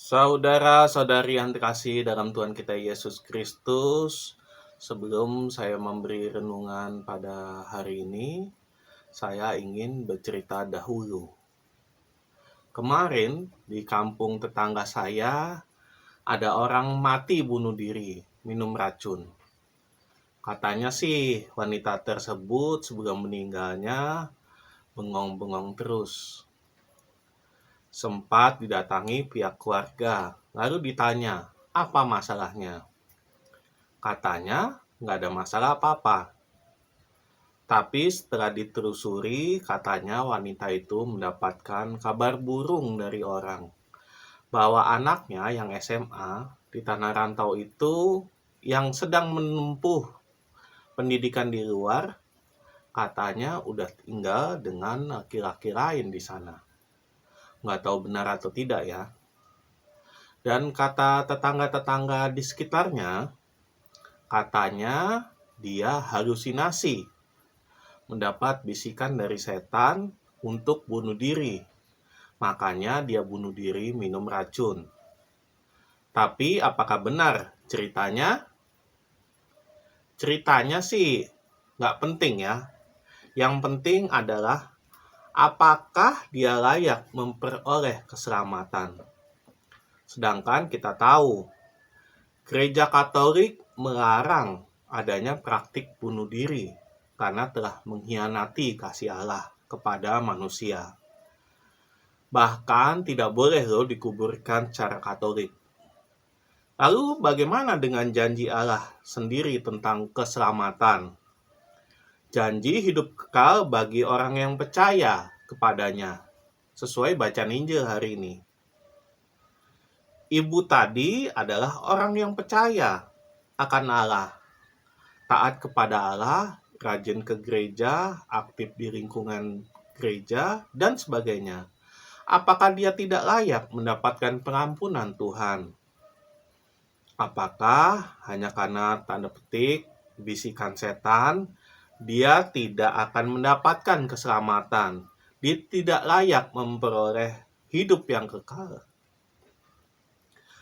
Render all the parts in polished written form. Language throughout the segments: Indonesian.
Saudara-saudari yang terkasih dalam Tuhan kita Yesus Kristus, sebelum saya memberi renungan pada hari ini, saya ingin bercerita dahulu. Kemarin di kampung tetangga saya, ada orang mati bunuh diri, minum racun. Katanya sih wanita tersebut sebelum meninggalnya bengong-bengong terus. Sempat didatangi pihak keluarga, lalu ditanya, apa masalahnya? Katanya, nggak ada masalah apa-apa. Tapi setelah ditelusuri, katanya wanita itu mendapatkan kabar burung dari orang, bahwa anaknya yang SMA di tanah rantau itu yang sedang menempuh pendidikan di luar, katanya udah tinggal dengan laki-laki lain di sana. Nggak tahu benar atau tidak ya. Dan kata tetangga-tetangga di sekitarnya, katanya dia halusinasi, mendapat bisikan dari setan untuk bunuh diri. Makanya dia bunuh diri minum racun. Tapi apakah benar ceritanya? Ceritanya sih nggak penting ya. Yang penting adalah apakah dia layak memperoleh keselamatan. Sedangkan kita tahu Gereja Katolik melarang adanya praktik bunuh diri karena telah mengkhianati kasih Allah kepada manusia. Bahkan tidak boleh dikuburkan secara Katolik. Lalu bagaimana dengan janji Allah sendiri tentang keselamatan? Janji hidup kekal bagi orang yang percaya kepadanya, sesuai bacaan Injil hari ini. Ibu tadi adalah orang yang percaya akan Allah, taat kepada Allah, rajin ke gereja, aktif di lingkungan gereja, dan sebagainya. Apakah dia tidak layak mendapatkan pengampunan Tuhan? Apakah hanya karena tanda petik, bisikan setan, dia tidak akan mendapatkan keselamatan? Dia tidak layak memperoleh hidup yang kekal.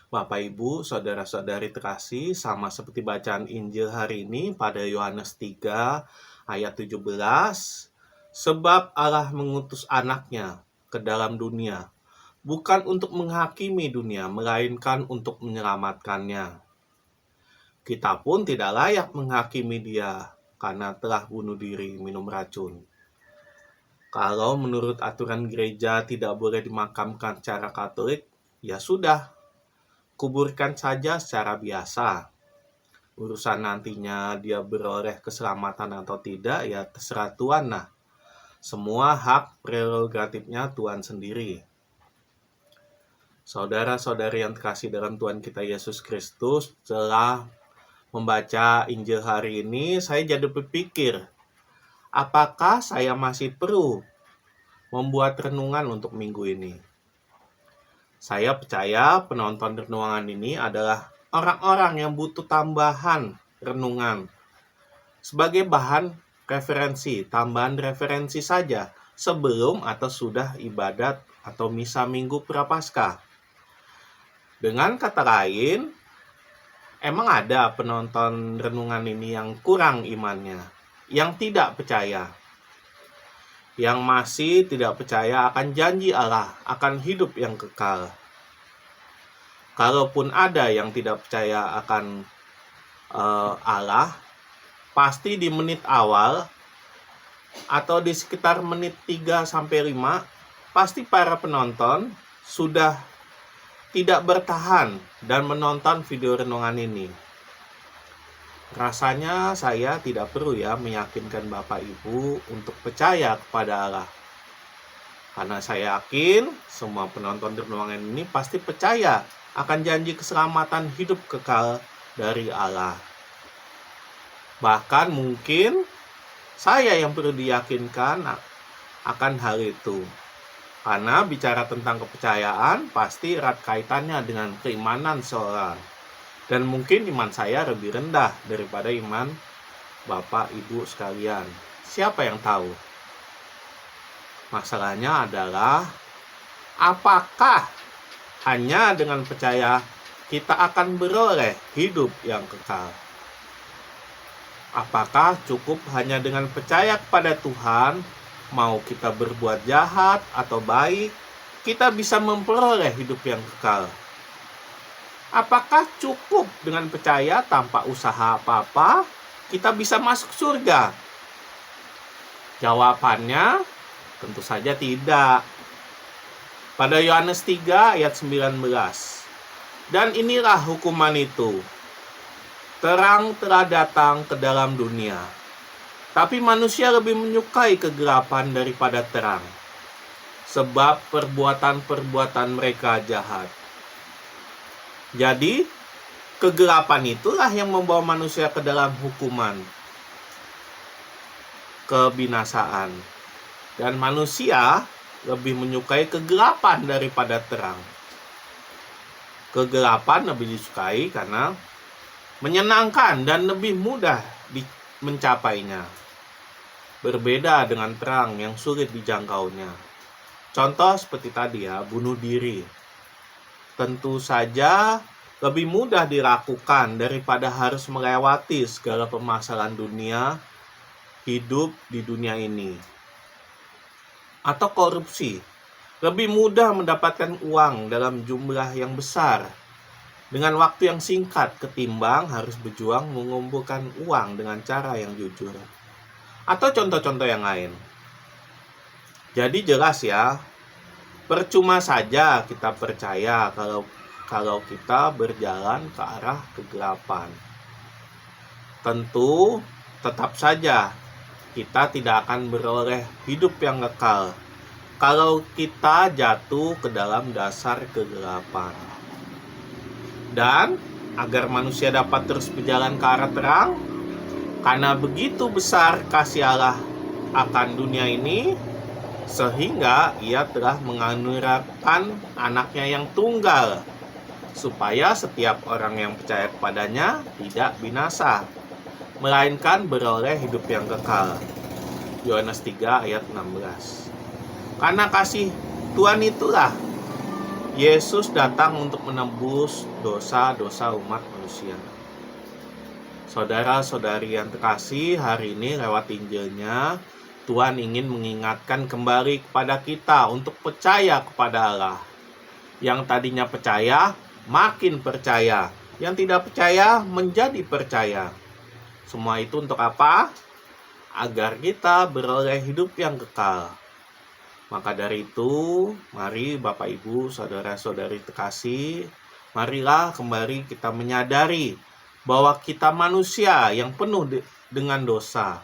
Bapak Ibu, saudara-saudari terkasih, sama seperti bacaan Injil hari ini pada Yohanes 3 ayat 17, sebab Allah mengutus anaknya ke dalam dunia, bukan untuk menghakimi dunia, melainkan untuk menyelamatkannya. Kita pun tidak layak menghakimi dia, karena telah bunuh diri minum racun. Kalau menurut aturan gereja tidak boleh dimakamkan secara Katolik, ya sudah, kuburkan saja secara biasa. Urusan nantinya dia beroleh keselamatan atau tidak, ya terserah Tuhan lah. Semua hak prerogatifnya Tuhan sendiri. Saudara-saudari yang terkasih dalam Tuhan kita Yesus Kristus, setelah membaca Injil hari ini, saya jadi berpikir, apakah saya masih perlu membuat renungan untuk minggu ini? Saya percaya penonton renungan ini adalah orang-orang yang butuh tambahan renungan sebagai bahan referensi, tambahan referensi saja sebelum atau sudah ibadat atau misa minggu Prapaskah. Dengan kata lain, emang ada penonton renungan ini yang kurang imannya, yang tidak percaya, yang masih tidak percaya akan janji Allah, akan hidup yang kekal. Kalaupun ada yang tidak percaya akan Allah, pasti di menit awal atau di sekitar menit 3-5, pasti para penonton sudah tidak bertahan dan menonton video renungan ini. Rasanya saya tidak perlu ya meyakinkan Bapak Ibu untuk percaya kepada Allah. Karena saya yakin semua penonton renungan ini pasti percaya akan janji keselamatan hidup kekal dari Allah. Bahkan mungkin saya yang perlu diyakinkan akan hal itu. Karena bicara tentang kepercayaan pasti erat kaitannya dengan keimanan seorang. Dan mungkin iman saya lebih rendah daripada iman Bapak Ibu sekalian. Siapa yang tahu? Masalahnya adalah apakah Hanya dengan percaya kita akan beroleh hidup yang kekal. Apakah cukup hanya dengan percaya kepada Tuhan, mau kita berbuat jahat atau baik, kita bisa memperoleh hidup yang kekal? Apakah cukup dengan percaya tanpa usaha apa-apa, kita bisa masuk surga? Jawabannya tentu saja tidak. Pada Yohanes 3 ayat 19, dan inilah hukuman itu. Terang telah datang ke dalam dunia, tapi manusia lebih menyukai kegelapan daripada terang, sebab perbuatan-perbuatan mereka jahat. Jadi, kegelapan itulah yang membawa manusia ke dalam hukuman, kebinasaan. Dan manusia lebih menyukai kegelapan daripada terang. Kegelapan lebih disukai karena menyenangkan dan lebih mudah mencapainya. Berbeda dengan terang yang sulit dijangkaunya. Contoh seperti tadi ya, bunuh diri. Tentu saja lebih mudah dilakukan daripada harus melewati segala permasalahan dunia, hidup di dunia ini. Atau korupsi. Lebih mudah mendapatkan uang dalam jumlah yang besar dengan waktu yang singkat ketimbang harus berjuang mengumpulkan uang dengan cara yang jujur. Atau contoh-contoh yang lain. Jadi jelas ya, percuma saja kita percaya kalau kita berjalan ke arah kegelapan. Tentu tetap saja kita tidak akan beroleh hidup yang kekal kalau kita jatuh ke dalam dasar kegelapan. Dan agar manusia dapat terus berjalan ke arah terang, karena begitu besar kasih Allah akan dunia ini, sehingga ia telah menganugerahkan anaknya yang tunggal, supaya setiap orang yang percaya kepadanya tidak binasa, melainkan beroleh hidup yang kekal. Yohanes 3 ayat 16. Karena kasih Tuhan itulah Yesus datang untuk menebus dosa-dosa umat manusia. Saudara-saudari yang terkasih, hari ini lewat Injilnya, Tuhan ingin mengingatkan kembali kepada kita untuk percaya kepada Allah. Yang tadinya percaya, makin percaya. Yang tidak percaya, menjadi percaya. Semua itu untuk apa? Agar kita beroleh hidup yang kekal. Maka dari itu, mari Bapak Ibu, saudara-saudari terkasih, marilah kembali kita menyadari bahwa kita manusia yang penuh dengan dosa,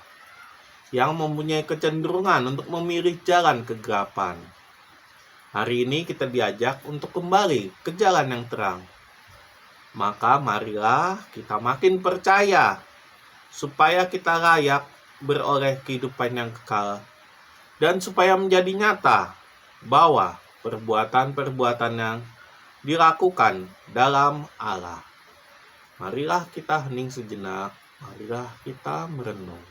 yang mempunyai kecenderungan untuk memilih jalan kegelapan. Hari ini kita diajak untuk kembali ke jalan yang terang. Maka marilah kita makin percaya, supaya kita layak beroleh kehidupan yang kekal, dan supaya menjadi nyata bahwa perbuatan-perbuatan yang dilakukan dalam Allah. Marilah kita hening sejenak, marilah kita merenung.